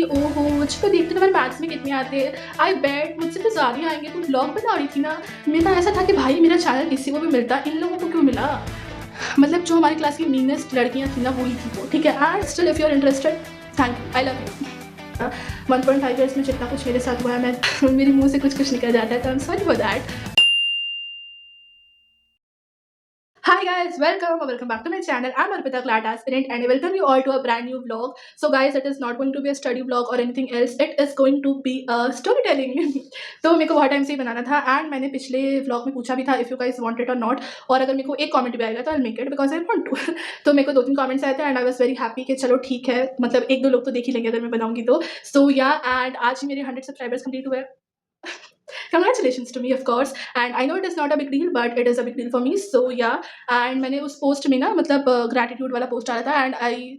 कि ओहो मुझको देखते तुम्हारे मैथ्स में कितने आते हैं, आई बेट मुझसे तो ज़्यादा ही आएंगे, तुम ब्लॉग बना रही थी ना। मेरा ऐसा था कि भाई मेरा चैनल किसी को भी मिलता, इन लोगों को क्यों मिला। मतलब जो हमारी क्लास की मीनेस्ट लड़कियाँ थी ना वही थी वो, ठीक है। And still if you are interested, thank you, I love you. 1.5 years में जितना कुछ मेरे साथ हुआ है, मैं मेरे मुंह से कुछ निकल जाता है, तो I am sorry for that. Hi guys, welcome or welcome back to my channel. I'm Arpita, Glad Aspirant, and I welcome you all to a brand new vlog. So guys, it is not going to be a study vlog or anything else. It is going to be a storytelling. तो मेरे को बहुत time से ही बनाना था and मैंने पिछले vlog में पूछा भी था if you guys want it और नॉट, और अगर मेरे को एक कमेंट भी आएगा तो I make it because I want to. तो मेरे को 2-3 कमेंट्स आए थे and I was very happy कि चलो ठीक है, मतलब 1-2 लोग तो देख ही लेंगे अगर मैं बनाऊंगी तो। सो या एंड आज ही मेरे 100 सब्सक्राइबर्स कंप्लीट हुए। Congratulations to me, of course, and I know it is not a big deal, but it is a big deal for me. So yeah, and मैंने उस पोस्ट में ना मतलब ग्रैटिट्यूड वाला post डाला था एंड आई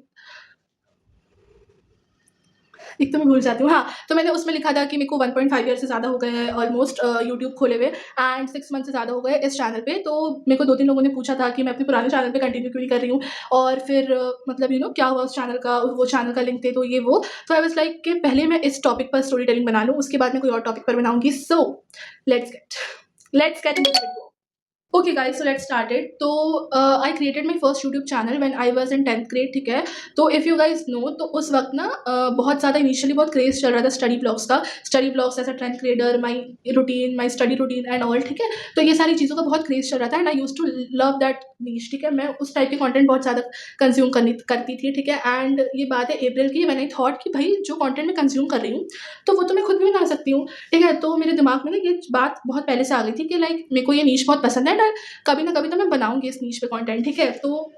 एक तो मैं भूल जाती हूँ, हाँ, तो मैंने उसमें लिखा था कि मेरे को 1.5 ईयर से ज़्यादा हो गए हैं ऑलमोस्ट यूट्यूब खोले हुए एंड 6 मंथ से ज़्यादा हो गए इस चैनल पे। तो मेरे को 2-3 लोगों ने पूछा था कि मैं अपने पुराने चैनल पे कंटिन्यू क्यों नहीं कर रही हूँ, और फिर मतलब क्या हुआ उस चैनल का, वो चैनल का लिंक थे तो ये वो। तो आई वाज लाइक कि पहले मैं इस टॉपिक पर स्टोरी टेलिंग बना लूँ, उसके बाद मैं कोई और टॉपिक पर बनाऊँगी। So let's get into it. Okay guys, so let's start it. तो I created my first YouTube channel when I was in 10th grade, ठीक है। तो इफ़ यू गाइस नो, तो उस वक्त ना बहुत ज़्यादा इनिशियली बहुत क्रेज चल रहा था स्टडी ब्लॉग्स का। Study blogs as a 10th grader, my routine, my study routine and all, ठीक है। तो ये सारी चीज़ों का बहुत क्रेज चल रहा था and I used to love that niche, ठीक है। मैं उस टाइप के कंटेंट बहुत ज़्यादा कंज्यूम करती थी, ठीक है। एंड ये बात है अप्रैल की, व्हेन आई थॉट कि भाई जो कंटेंट मैं कंज्यूम कर रही हूँ तो वो तो मैं खुद भी बना सकती हूँ, ठीक है। तो मेरे दिमाग में ना ये बात बहुत पहले से आ गई थी कि लाइक मेरे को ये नीश बहुत पसंद है एंड कभी ना कभी तो मैं बनाऊँगी इस नीश पे कंटेंट, ठीक है। तो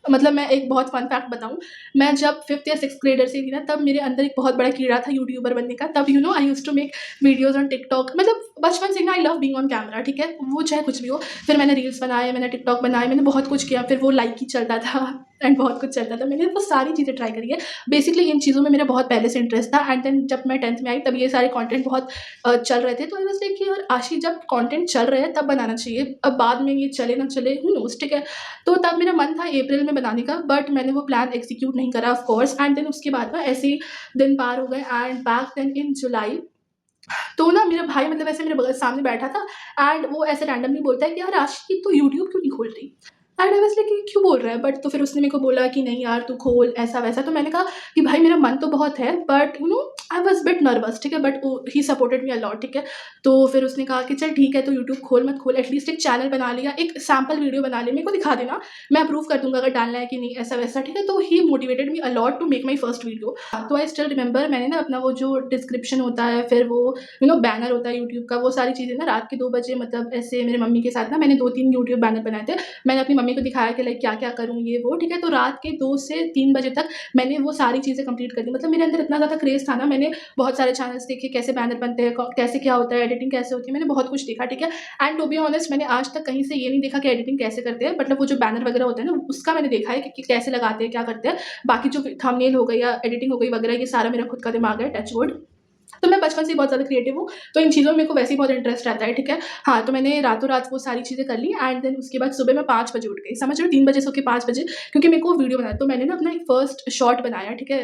मतलब मैं एक बहुत फन फैक्ट बताऊँ, मैं जब 5th या 6th ग्रेडर से थी ना, तब मेरे अंदर एक बहुत बड़ा कीड़ा था यूट्यूबर बनने का। तब I used to make videos on TikTok, मतलब बचपन से ना I love being on camera, ठीक है, वो चाहे कुछ भी हो। फिर मैंने रील्स बनाए, मैंने टिकटॉक बनाए, मैंने बहुत कुछ किया, फिर वो लाइक ही चलता था एंड बहुत कुछ चलता था। मैंने वो सारी चीज़ें ट्राई करी है। बेसिकली इन चीज़ों में मेरा बहुत पहले से इंटरेस्ट था एंड देन जब मैं 10th में आई तब ये सारे कंटेंट बहुत चल रहे थे। तो आई वाज़ लाइक कि यार आशी, जब कंटेंट चल रहे हैं तब बनाना चाहिए, अब बाद में ये चले ना चले हू नोज़, ठीक है। तो तब मेरा मन था अप्रैल में बनाने का, बट मैंने वो प्लान एग्जीक्यूट नहीं करा ऑफ कोर्स। एंड देन उसके बाद ना ऐसे ही दिन पार हो गए एंड बैक देन इन जुलाई, तो ना मेरा भाई मतलब ऐसे मेरे बगल सामने बैठा था एंड वो ऐसे रैंडमली बोलता है कि यार आशी तू यूट्यूब क्यों नहीं खोल रही। एंड आई वाज लाइक ये क्यों बोल रहा है, बट तो फिर उसने मेरे को बोला कि नहीं यार तू खोल ऐसा वैसा। तो मैंने कहा कि भाई मेरा मन तो बहुत है but I was bit nervous, ठीक है, but he supported me a lot, ठीक है। तो फिर उसने कहा कि चल ठीक है तो यूट्यूब खोल मत खोल, एटलीस्ट एक चैनल बना लिया, एक सैम्पल वीडियो बना ले, मेरे को दिखा देना, मैं अप्रूव कर दूंगा अगर डालना है कि नहीं, ऐसा वैसा, ठीक है। तो he motivated me a lot to make my first video. तो आई स्टिल रिमेंबर, मैंने ना अपना वो जो डिस्क्रिप्शन होता है, फिर वो बैनर होता है यूट्यूब का, वो सारी चीज़ें ना रात के 2 बजे, मतलब ऐसे मेरे मम्मी के साथ ना मैंने 2-3 यूट्यूब बैनर बनाए थे। मैंने अपनी मम्मी को दिखाया कि लाइक क्या-क्या करूँ ये वो, ठीक है। तो रात के 2 से 3 बजे तक मैंने वो सारी चीज़ें कंप्लीट कर दी। मतलब मेरे अंदर इतना ज़्यादा क्रेज़ था ना, मैंने बहुत सारे चैनल्स देखे कैसे बैनर बनते हैं, कैसे क्या होता है, एडिटिंग कैसे होती है, मैंने बहुत कुछ देखा, ठीक है। एंड टू बी ऑनेस्ट मैंने आज तक कहीं से ये नहीं देखा कि एडिटिंग कैसे करते हैं, मतलब वो जो बैनर वगैरह होता है ना उसका मैंने देखा है कि कैसे लगाते हैं, क्या करते हैं। बाकी जो थंबनेल हो गई या एडिटिंग हो गई वगैरह, ये सारा मेरा खुद का दिमाग है, टच वुड। तो मैं बचपन से ही बहुत ज़्यादा क्रिएटिव हूँ, तो इन चीज़ों में मेरे को वैसे ही बहुत इंटरेस्ट रहता है, ठीक है। हाँ, तो मैंने रातों-रात वो सारी चीज़ें कर ली एंड देन उसके बाद सुबह मैं 5 बजे उठ गई, समझ रहे हो, 3 बजे सो के 5 बजे, क्योंकि मेरे को वीडियो बनाना। तो मैंने ना अपना एक फर्स्ट शॉर्ट बनाया, ठीक है,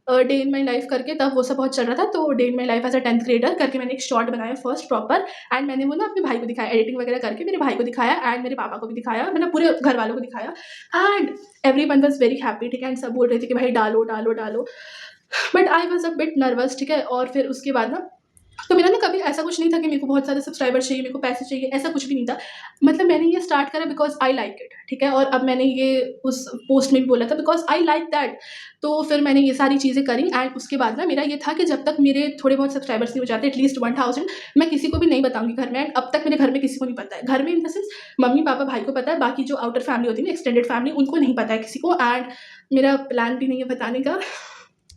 डे इन माई लाइफ करके, तब वो सब बहुत चल रहा था। तो day in my life as a 10th grader करके मैंने एक शॉर्ट बनाया फर्स्ट प्रॉपर एंड मैंने वो ना अपने भाई को दिखाया, एडिटिंग वगैरह करके मेरे भाई को दिखाया एंड मेरे पापा को भी दिखाया, मतलब पूरे घर वालों को दिखाया and everyone was very happy, ठीक है। एंड सब बोल रहे थे कि भाई डालो, डालो, डालो, but I was a bit nervous, ठीक है। और फिर उसके बाद ना, तो मेरा ना कभी ऐसा कुछ नहीं था कि मेरे को बहुत ज़्यादा सब्सक्राइबर चाहिए, मेरे को पैसे चाहिए, ऐसा कुछ भी नहीं था। मतलब मैंने ये स्टार्ट करा बिकॉज़ आई लाइक इट, ठीक है। और अब मैंने ये उस पोस्ट में भी बोला था बिकॉज़ आई लाइक दैट। तो फिर मैंने ये सारी चीज़ें करी एंड उसके बाद ना मेरा ये था कि जब तक मेरे थोड़े बहुत सब्सक्राइबर्स नहीं हो जाते, एटलीस्ट 1000, मैं किसी को भी नहीं बताऊँगी घर में। एंड अब तक मेरे घर में किसी को नहीं पता है। घर में इन द सेंस मम्मी-पापा, भाई को पता है, बाकी जो आउटर फैमिली होती है ना, एक्सटेंडेड फैमिली, उनको नहीं पता है किसी को एंड मेरा प्लान भी नहीं है बताने का।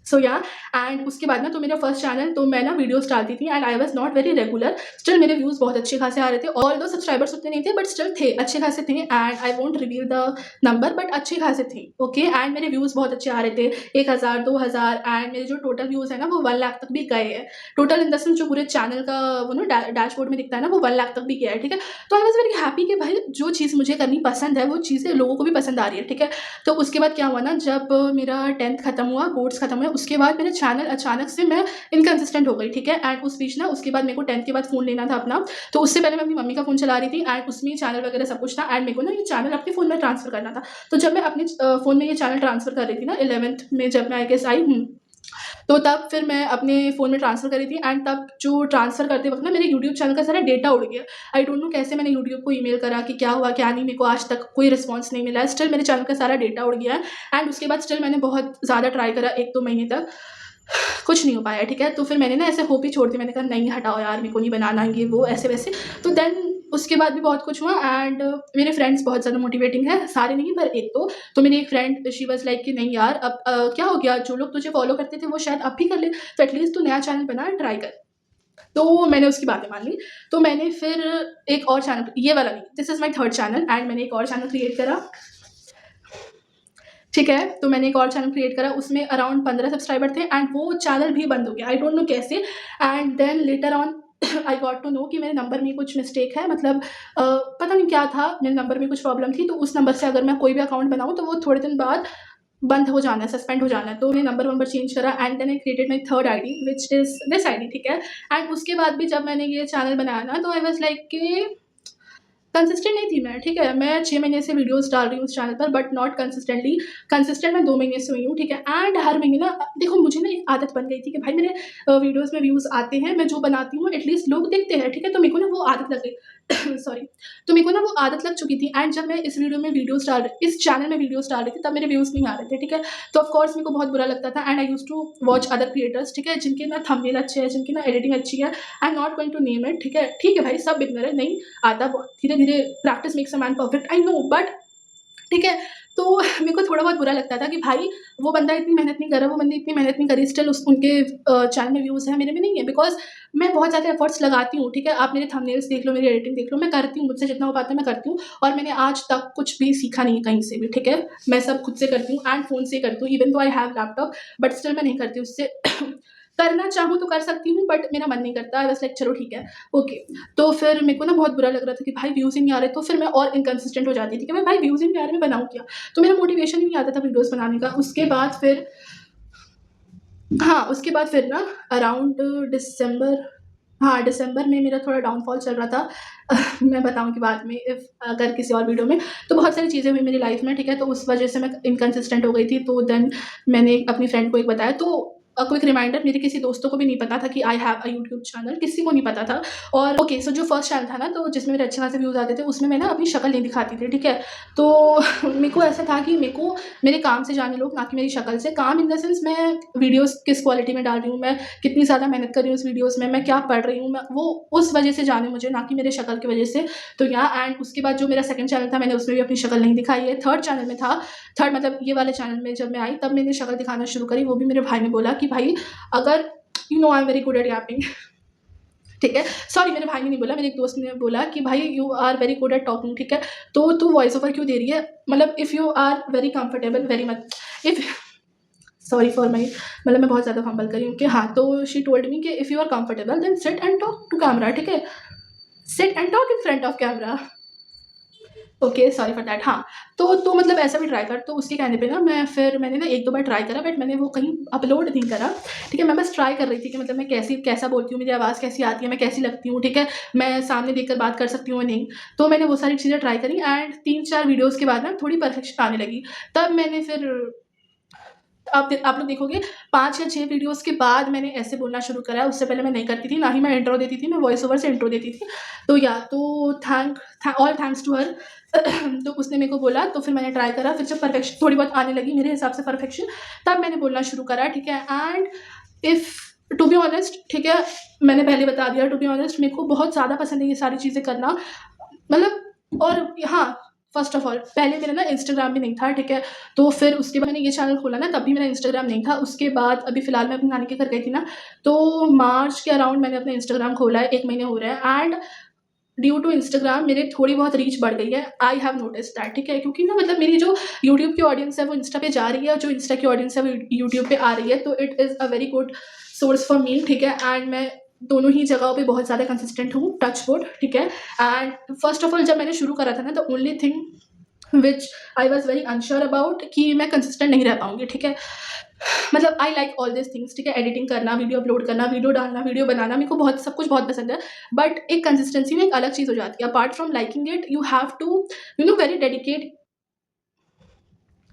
सो या एंड उसके बाद ना, तो मेरा फर्स्ट चैनल, तो मैं ना वीडियोस डालती थी and I was not very regular, still मेरे व्यूज़ बहुत अच्छे खासे आ रहे थे। ऑल्दो सब्सक्राइबर्स उतने नहीं थे बट स्टिल थे, अच्छे खासे थे and I won't reveal the number, but अच्छे खासे थे, ओके। एंड मेरे व्यूज़ बहुत अच्छे आ रहे थे, 1000, 2000, एंड मेरे जो टोटल व्यूज़ है ना वो 1 लाख तक भी गए हैं। टोटल इन द सेंस जो पूरे चैनल का वो ना डैशबोर्ड में दिखता है ना, वो 1 लाख तक भी गया है, ठीक है। तो आई वाज वेरी हैप्पी कि भाई जो चीज़ मुझे करनी पसंद है वो चीज़ें लोगों को भी पसंद आ रही है, ठीक है। तो उसके बाद क्या हुआ ना, जब मेरा 10th खत्म हुआ, बोर्ड्स खत्म हुए, उसके बाद मेरा चैनल अचानक से मैं इनकंसिस्टेंट हो गई, ठीक है। एंड उस बीच ना उसके बाद मेरे को 10th के बाद फ़ोन लेना था अपना, तो उससे पहले मैं अपनी मम्मी का फ़ोन चला रही थी एंड उसमें चैनल वगैरह सब कुछ था एंड मेरे को ना ये चैनल अपने फ़ोन में ट्रांसफ़र करना था। तो जब मैं अपने फ़ोन में ये चैनल ट्रांसफ़र कर रही थी ना 11th में जब मैं आई गेस आई तो तब फिर मैं अपने फ़ोन में ट्रांसफ़र करी थी एंड तब जो ट्रांसफ़र करते वक़्त ना मेरे यूट्यूब चैनल का सारा डेटा उड़ गया। आई डोंट नो कैसे मैंने यूट्यूब को ईमेल करा कि क्या हुआ क्या नहीं, मेरे को आज तक कोई रिस्पॉन्स नहीं मिला है। स्टिल मेरे चैनल का सारा डेटा उड़ गया है एंड उसके बाद स्टिल मैंने बहुत ज़्यादा ट्राई करा 1-2 महीने तक, कुछ नहीं हो पाया, ठीक है। तो फिर मैंने ना ऐसे होप ही छोड़ दी, मैंने कहा नहीं हटाओ यार, मेरे को नहीं बनाना ये वो ऐसे-वैसे। तो देन उसके बाद भी बहुत कुछ हुआ एंड मेरे फ्रेंड्स बहुत ज़्यादा मोटिवेटिंग है, सारे नहीं पर एक दो। तो मेरी एक फ्रेंड शी वाज़ लाइक कि नहीं यार अब क्या हो गया, जो लोग तुझे फॉलो करते थे वो शायद अब भी कर ले, तो एटलीस्ट तू नया चैनल बना, ट्राई कर। तो मैंने उसकी बातें मान ली। तो मैंने फिर एक और चैनल, ये वाला नहीं, this is my third channel and मैंने एक और चैनल क्रिएट करा, ठीक है। तो मैंने एक और चैनल क्रिएट करा, उसमें अराउंड 15 सब्सक्राइबर थे एंड वो चैनल भी बंद हो गया, आई डोंट नो कैसे। And then later on I got to know कि मेरे नंबर में कुछ मिस्टेक है, मतलब पता नहीं क्या था, मेरे नंबर में कुछ प्रॉब्लम थी। तो उस नंबर से अगर मैं कोई भी अकाउंट बनाऊँ तो वो थोड़े दिन बाद बंद हो जाना है, सस्पेंड हो जाना है। तो मैंने नंबर वंबर चेंज करा and then I created my third ID which is this ID, ठीक है। एंड उसके बाद भी जब मैंने ये चैनल बनाया ना तो आई वाज़ लाइक कि कंसिस्टेंट नहीं थी मैं, ठीक है। मैं 6 महीने से वीडियोज़ डाल रही हूँ उस चैनल पर बट नॉट कंसिस्टेंटली, कंसिस्टेंट मैं 2 महीने से हुई हूँ, ठीक है। एंड हर महीने ना देखो मुझे ना एक आदत बन गई थी कि भाई मेरे वीडियोज़ में व्यूज़ आते हैं, मैं जो बनाती हूँ एटलीस्ट लोग देखते हैं, ठीक है। तो मेरे को ना वो आदत लग गई सॉरी। तो मेरे को ना वो आदत लग चुकी थी एंड जब मैं इस चैनल में वीडियोज़ डाल रही थी तब मेरे व्यूज़ नहीं आ रहे थे, ठीक है। तो ऑफ कोर्स मेरे को बहुत बुरा लगता था and I used to watch other creators, ठीक है, जिनके ना थंबनेल अच्छे हैं, जिनकी ना एडिटिंग अच्छी है। I am not going to name it, ठीक है भाई, सब बिगनर है, नहीं आता, धीरे-धीरे practice makes a man perfect, I know, but ठीक है। तो मेरे को थोड़ा बहुत बुरा लगता था कि भाई वो बंदा इतनी मेहनत नहीं कर रहा, वो बंदी इतनी मेहनत नहीं करी, स्टिल उनके चैनल में व्यूज़ हैं, मेरे में नहीं है। बिकॉज़ मैं बहुत ज़्यादा एफर्ट्स लगाती हूँ, ठीक है। आप मेरे थंबनेल्स देख लो, मेरी एडिटिंग देख लो, मैं करती हूँ, मुझसे जितना हो पाता है मैं करती हूँ और मैंने आज तक कुछ भी सीखा नहीं है कहीं से भी, ठीक है। मैं सब खुद से करती हूँ एंड फ़ोन से ही करती हूँ, even though I have laptop but still मैं नहीं करती उससे करना चाहूँ तो कर सकती हूँ बट मेरा मन नहीं करता। आई वाज़ लाइक चलो ठीक है, ओके। तो फिर मेरे को ना बहुत बुरा लग रहा था कि भाई व्यूज़ ही नहीं आ रहे, तो फिर मैं और इनकंसिस्टेंट हो जाती थी कि मैं भाई व्यूज़ ही नहीं आ रहे, मैं बनाऊँ क्या? तो मेरा मोटिवेशन ही नहीं आता था वीडियोज़ बनाने का। उसके बाद फिर हाँ, उसके बाद फिर ना अराउंड दिसंबर, हाँ, दिसंबर में मेरा थोड़ा डाउनफॉल चल रहा था मैं बताऊँगी बाद में इफ़ अगर किसी और वीडियो में। तो बहुत सारी चीज़ें हुई मेरी लाइफ़ में, ठीक है, तो उस वजह से मैं इनकंसिस्टेंट हो गई थी। तो देन मैंने अपनी फ्रेंड को एक बताया, तो क्विक रिमाइंडर, मेरे किसी दोस्तों को भी नहीं पता था कि आई हैव अ यूट्यूब चैनल, किसी को नहीं पता था। और ओके, सो जो फर्स्ट चैनल था ना, तो जिसमें मेरे अच्छे खासे व्यूज़ आते थे, उसमें मैं ना अपनी शक्ल नहीं दिखाती थी, ठीक है। तो मेरे को ऐसा था कि मेरे को मेरे काम से जाने लोग, ना कि मेरी शक्ल से। काम इन द सेंस मैं वीडियोज़ किस क्वालिटी में डाल रही हूँ, मैं कितनी ज़्यादा मेहनत कर रही हूँ उस वीडियोज़ में, मैं क्या पढ़ रही हूँ, मैं वो उस वजह से जाने मुझे, ना कि मेरे शक्ल की वजह से। तो या एंड उसके बाद जो मेरा सेकंड चैनल था, मैंने उसमें भी अपनी शक्ल नहीं दिखाई है। थर्ड चैनल में था, थर्ड मतलब ये वाले चैनल में जब मैं आई तब मैंने शक्ल दिखाना शुरू करी। वो भी मेरे भाई ने बोला कि भाई अगर you know I am very good eight Yaping ठीक है, सॉरी मेरे भाई ने नहीं बोला, मेरे एक दोस्त ने बोला कि भाई you are very good at talking, ठीक है, तो तू वॉइस ओवर क्यों दे रही है, मतलब if you are very comfortable very much if sorry for my, मतलब मैं बहुत ज़्यादा फंबल करी हूँ कि हाँ। तो शी टोल्ड मी कि if you are comfortable then sit and talk to camera, ठीक है, sit and talk in front of camera. Okay, sorry for that. हाँ, तो मतलब ऐसा भी ट्राई कर। तो उसके कहने पे ना मैंने ना 1-2 बार ट्राई करा बट मैंने वो कहीं अपलोड नहीं करा, ठीक है। मैं बस ट्राई कर रही थी कि मतलब मैं कैसा बोलती हूँ, मेरी आवाज़ कैसी आती है, मैं कैसी लगती हूँ, ठीक है, मैं सामने देखकर बात कर सकती हूँ या नहीं। तो मैंने वो सारी चीज़ें ट्राई करी एंड 3-4 वीडियोज़ के बाद ना थोड़ी परफेक्शन आने लगी। तब मैंने फिर आप लोग देखोगे 5 या 6 वीडियोज़ के बाद मैंने ऐसे बोलना शुरू करा। उससे पहले मैं नहीं करती थी, ना ही मैं इंट्रो देती थी, मैं वॉइस ओवर से इंट्रो देती थी। तो या तो ऑल थैंक्स टू हर तो उसने मेरे को बोला, तो फिर मैंने ट्राई करा। फिर जब परफेक्शन थोड़ी बहुत आने लगी मेरे हिसाब से परफेक्शन, तब मैंने बोलना शुरू करा, ठीक है। And if two be honest, ठीक है, मैंने पहले बता दिया, टू बी ऑनेस्ट मेरे को बहुत ज़्यादा पसंद है ये सारी चीज़ें करना, मतलब। और हाँ, फर्स्ट ऑफ ऑल पहले मेरा ना इंस्टाग्राम भी नहीं था, ठीक है। तो फिर उसके बाद मैंने ये चैनल खोला ना, तब भी मेरा इंस्टाग्राम नहीं था। उसके बाद अभी फ़िलहाल मैं अपनी नानी के घर गई थी ना, तो मार्च के अराउंड मैंने अपना इंस्टाग्राम खोला है, 1 महीने हो रहे हैं एंड ड्यू टू इंस्टाग्राम मेरी थोड़ी बहुत रीच बढ़ गई है। आई हैव नोटिस्ड दैट, ठीक है, क्योंकि ना मतलब मेरी जो यूट्यूब की ऑडियंस है वो इंस्टा पे जा रही है और जो इंस्टा की ऑडियंस है वो यूट्यूब पे आ रही है। तो it is a very good source for me, ठीक है। एंड मैं दोनों ही जगहों पे बहुत ज़्यादा कंसिस्टेंट हूँ, टच वुड, ठीक है। एंड फर्स्ट ऑफ ऑल जब मैंने शुरू करा था ना, the only thing which I was very unsure about कि मैं कंसिस्टेंट नहीं रह पाऊंगी, ठीक है। मतलब I like all this things, ठीक है, एडिटिंग करना, वीडियो अपलोड करना, वीडियो डालना, वीडियो बनाना, मेरे को बहुत सब कुछ बहुत पसंद है। बट एक कंसिस्टेंसी में एक अलग चीज़ हो जाती है। Apart from liking it, you have to very dedicate,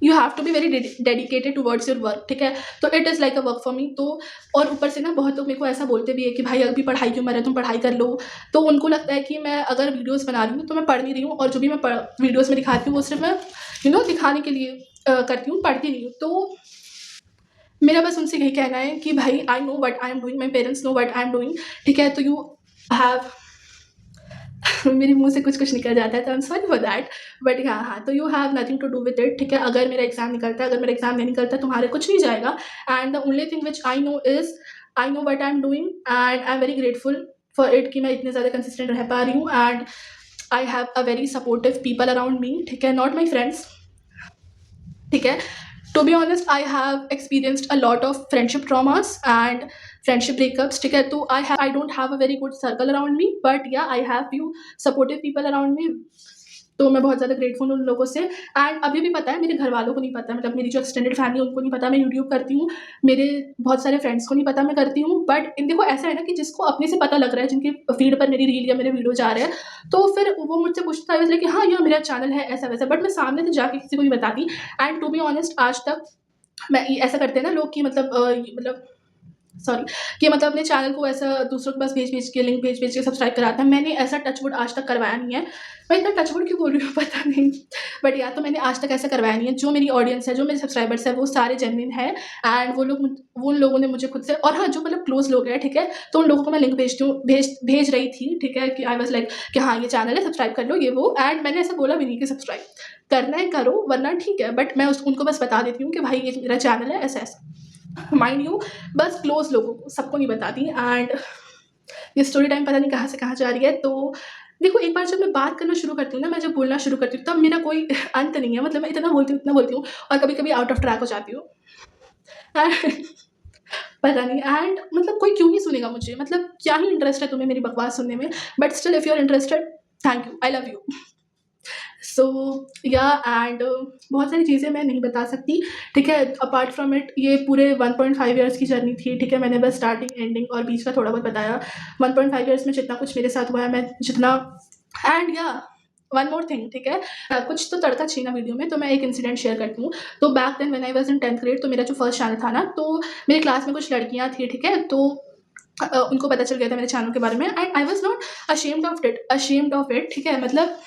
you have to be very dedicated towards your work, ठीक है। तो it is like a work for me. तो और ऊपर से ना बहुत लोग मेरे को ऐसा बोलते भी है कि भाई अभी पढ़ाई की उम्र है, तुम पढ़ाई कर लो। तो उनको लगता है कि मैं अगर वीडियोस बना रही हूँ तो मैं पढ़ नहीं रही हूँ, और जो भी मैं वीडियोस में दिखाती हूँ वो सिर्फ मैं दिखाने के लिए करती हूँ, पढ़ती नहीं हूँ। तो मेरा बस उनसे यही कहना है कि भाई आई know what I am doing, my parents know what I am doing, ठीक है। तो यू हैव मेरे मुंह से कुछ कुछ निकल जाता है, तो I am sorry for that. But हाँ, तो you have nothing to do with it, ठीक है। अगर मेरा एग्जाम निकलता है, अगर मेरा एग्जाम नहीं निकलता, तुम्हारे कुछ नहीं जाएगा। And the only thing which I know is I know what I am doing, and I am very grateful for it कि मैं इतने ज़्यादा कंसिस्टेंट रह पा रही हूँ। And I have a very supportive people around me, ठीक है, नॉट माई फ्रेंड्स, ठीक है। To be honest, I have experienced a lot of friendship traumas and friendship breakups, ठीक है। तो I don't have a very good circle around me, but yeah I have few supportive people around me. तो मैं बहुत ज़्यादा grateful हूँ उन लोगों से। एंड अभी भी पता है, मेरे घर वालों को नहीं पता, मतलब मेरी जो एक्सटेंडेड फैमिली है उनको नहीं पता मैं यूट्यूब करती हूँ। मेरे बहुत सारे फ्रेंड्स को नहीं पता मैं करती हूँ। बट इन देखो ऐसा है ना कि जिसको अपने से पता लग रहा है, जिनकी फीड पर मेरी रील या मेरे वीडियो जा रहे हैं, तो फिर वो मुझसे पूछता है वैसे कि हाँ यह मेरा चैनल है ऐसा वैसा, बट मैं सामने से जाके किसी को नहीं बताती। एंड टू बी ऑनेस्ट, आज तक मैं ऐसा करते हैं ना लोग कि मतलब सॉरी, कि मतलब अपने चैनल को ऐसा दूसरों के पास भेज-भेज के, लिंक भेज-भेज के सब्सक्राइब कराता है। मैंने ऐसा टचवुड आज तक करवाया नहीं है। मैं इतना टचवुड क्यों बोल रही हूँ पता नहीं। बट या तो मैंने आज तक ऐसा करवाया नहीं है। जो मेरी ऑडियंस है, जो मेरे सब्सक्राइबर्स हैं, वो सारे जेन्युइन हैं। एंड वो उन लोगों ने मुझे खुद से, और हाँ, जो मतलब क्लोज़ लोग हैं, ठीक है, तो उन लोगों को मैं लिंक भेजती हूँ, भेज रही थी, ठीक है, कि आई वाज़ लाइक कि हाँ, ये चैनल है, सब्सक्राइब कर लो, ये वो। एंड मैंने ऐसा बोला भी नहीं कि सब्सक्राइब करना है करो, वरना ठीक है। बट मैं उनको बस बता देती हूँ कि भाई ये मेरा चैनल है, ऐसा-ऐसा। माइंड यू, बस क्लोज लोगों को, सबको नहीं बताती। एंड ये स्टोरी टाइम पता नहीं कहाँ से कहाँ जा रही है। तो देखो, एक बार जब मैं बात करना शुरू करती हूँ ना, मैं जब बोलना शुरू करती हूँ, तब मेरा कोई अंत नहीं है। मतलब मैं इतना बोलती हूँ, इतना बोलती हूँ, और कभी कभी आउट ऑफ ट्रैक हो जाती हूँ। एंड पता नहीं, एंड मतलब कोई क्यों ही सुनेगा मुझे, मतलब क्या ही इंटरेस्ट है तुम्हें मेरी बकवास सुनने में। But still if you are interested, thank you, I love you. So yeah and बहुत सारी चीज़ें मैं नहीं बता सकती, ठीक है। अपार्ट फ्रॉम इट, ये पूरे 1.5 ईयर्स की जर्नी थी, ठीक है। मैंने बस स्टार्टिंग, एंडिंग और बीच का थोड़ा बहुत बताया। 1.5 ईयर्स में जितना कुछ मेरे साथ हुआ है, मैं जितना, एंड या वन मोर थिंग, ठीक है। कुछ तो तड़का छीना वीडियो में, तो मैं एक इंसिडेंट शेयर करती हूँ। तो back then when I was in 10th grade, तो मेरा जो फर्स्ट चैनल था ना, तो मेरे क्लास में कुछ लड़कियाँ थी, ठीक है। तो उनको पता चल गया था मेरे चैनल के बारे में, and I was not ashamed of it, ठीक है। मतलब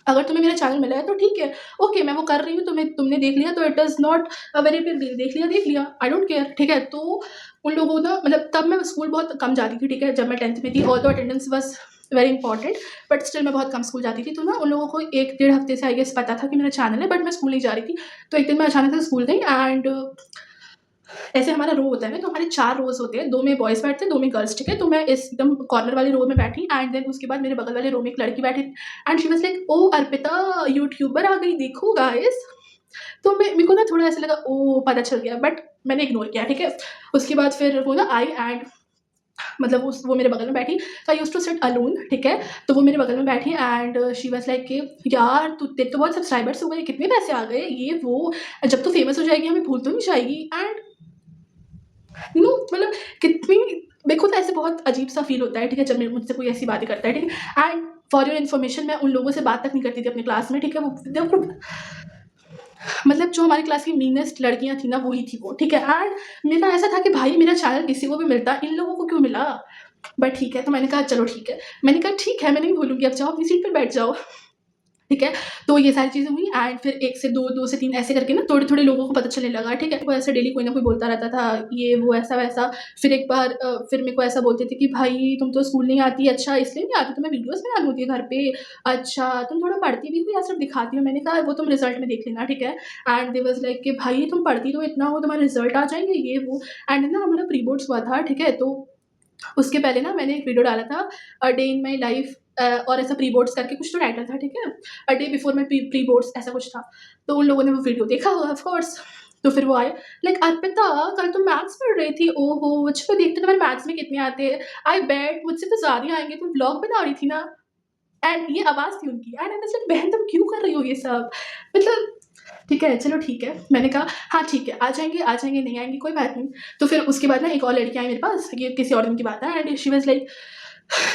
अगर तुम्हें मेरा चैनल मिला है तो ठीक है, ओके, मैं वो कर रही हूँ, तुमने देख लिया तो it is not a very big deal, देख लिया, आई डोंट केयर, ठीक है। तो उन लोगों ना, मतलब तब मैं स्कूल बहुत कम जाती थी, ठीक है, जब मैं 10th में थी। Although attendance was very important, but still मैं बहुत कम स्कूल जाती थी। तो ना उन लोगों को 1 डेढ़ हफ्ते से आई गेस पता था कि मेरा चैनल है, बट मैं स्कूल नहीं जा रही थी। तो एक दिन मैं अचानक से स्कूल गई, एंड ऐसे हमारा रो होता है ना, तो हमारे 4 रोज़ होते हैं, 2 में बॉयज़ बैठते हैं, 2 में गर्ल्स, ठीक है। तो मैं इस एकदम कॉर्नर वाले रो में बैठी, एंड देन उसके बाद मेरे बगल वाले रो में एक लड़की बैठी थी, and she was like, oh! Arpita youtuber आ गई, देखो गाइस। तो मेरे को ना थोड़ा ऐसा लगा, ओह! पता चल गया, बट मैंने इग्नोर किया, ठीक है। उसके बाद फिर वो ना आई, एंड मतलब वो मेरे बगल में बैठी। तो I used to sit alone, ठीक है। तो वो मेरे बगल में बैठी, एंड शी वाज़ लाइक कि यार तू, तेरे तो बहुत सब्सक्राइबर्स हो गए, कितने पैसे आ गए, ये वो, जब तू फेमस हो जाएगी हमें भूल तो नहीं जाएगी। एंड मतलब कितनी, देखो तो ऐसे बहुत अजीब सा फील होता है, ठीक है, जब मुझसे कोई ऐसी बातें करता है, ठीक है। एंड फॉर योर इन्फॉर्मेशन, मैं उन लोगों से बात तक नहीं करती थी अपनी क्लास में, ठीक है। वो देखो, मतलब जो हमारी क्लास की मीनेस्ट लड़कियां थी ना, वही थी वो, ठीक है। एंड मेरा ऐसा था कि भाई मेरा चैनल किसी को भी मिलता, इन लोगों को क्यों मिला। बट ठीक है, तो मैंने कहा चलो ठीक है, मैंने कहा ठीक है, मैं नहीं भूलूंगी, अब जाओ अपनी सीट पर बैठ जाओ, ठीक है। तो ये सारी चीज़ें हुई, एंड फिर 1 से 2, 2 से 3 ऐसे करके ना थोड़े-थोड़े लोगों को पता चलने लगा, ठीक है। वो ऐसे डेली कोई ना कोई बोलता रहता था, ये वो ऐसा-वैसा। फिर एक बार फिर मेरे को ऐसा बोलते थे कि भाई तुम तो स्कूल नहीं आती, अच्छा इसलिए नहीं आती, तुम्हें वीडियोज़ बनानी होती है घर पे, अच्छा तुम थोड़ा पढ़ती भी हो या सिर्फ दिखाती हो। मैंने कहा वो तुम रिजल्ट में देख लेना, ठीक है। एंड दे वाज़ लाइक कि भाई तुम पढ़ती तो इतना हो, तुम्हारे रिजल्ट आ जाएँगे, ये वो। एंड ना हमारा प्री बोर्ड्स हुआ था, ठीक है। तो उसके पहले ना मैंने एक वीडियो डाला था, a day in my life, और ऐसा प्री बोर्ड्स करके कुछ तो टाइटल था, ठीक है। A day before my pre boards, ऐसा कुछ था। तो उन लोगों ने वो वीडियो देखा होगा ऑफ कोर्स। तो फिर वो आए, लाइक अर्पिता कल तुम मैथ्स पढ़ रही थी, ओहो चलो देखते तुम्हारे मैथ्स में कितने आते हैं, आई बेट मुझसे तो ज़्यादा आएंगे, तुम व्लॉग बना रही थी ना। एंड ये आवाज़ थी उनकी एंड आई वाज़ लाइक बहन तुम क्यों कर रही हो ये सब? मतलब ठीक है, चलो ठीक है। मैंने कहा हाँ ठीक है, आ जाएँगे, नहीं आएँगे कोई बात नहीं। तो फिर उसके बाद ना एक और लड़की आई मेरे पास, ये किसी और दिन की बात है एंड शी वाज़ लाइक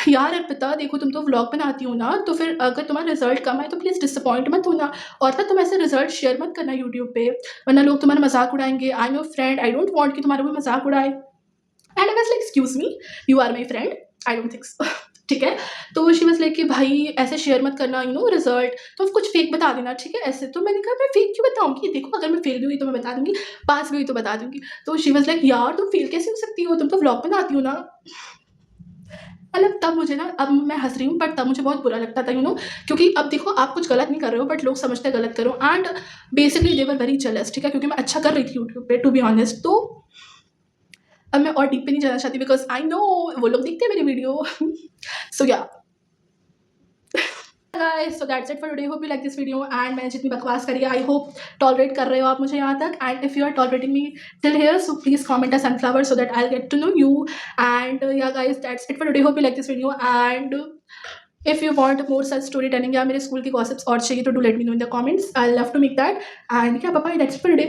यार अर्पिता देखो तुम तो व्लॉग बनाती हो ना, तो फिर अगर तुम्हारा रिज़ल्ट कम आए तो प्लीज़ डिसअपॉइंट मत होना और ना तुम ऐसे रिज़ल्ट शेयर मत करना यूट्यूब पे, वरना लोग तुम्हारा मज़ाक उड़ाएँगे। I am your friend, I don't want कि तुम्हारा कोई मज़ाक उड़ाए। And I was like excuse me, you are my friend? I don't think so. ठीक है? तो शी वाज़ लाइक कि भाई ऐसे शेयर मत करना रिज़ल्ट, तो कुछ फेक बता देना, ठीक है? ऐसे। तो मैंने कहा मैं फेक क्यों बताऊँगी? देखो अगर मैं फेल भी हुई तो मैं बता दूँगी, पास भी हुई तो बता दूँगी। तो शी वाज़ लाइक यार तुम फेल कैसे हो सकती हो? तुम तो व्लॉग बनाती हो ना। मतलब तब मुझे ना, अब मैं हँस रही हूँ बट तब मुझे बहुत बुरा लगता था क्योंकि अब देखो आप कुछ गलत नहीं कर रहे हो बट लोग समझते हैं गलत कर रहे हो and basically they were very jealous, ठीक है? क्योंकि मैं अच्छा कर रही थी यूट्यूब पे टू बी ऑनेस्ट। तो अब मैं और डीप पे नहीं जाना चाहती बिकॉज़ आई नो वो लोग देखते हैं मेरी वीडियो। सो या guys, so that's it for today. Hope you like this video and मैंने जितनी बकवास करी है आई होप टॉलरेट कर रहे हो आप मुझे यहाँ तक and if you are tolerating me till here so please comment a sunflower so that I will get to know you and yeah guys that's it for today. Hope you like this video and if you want more such storytelling या मेरे school की gossips और चाहिए तो do let me know in the comments. I'll love to make that and yeah, bye bye, that's it for today.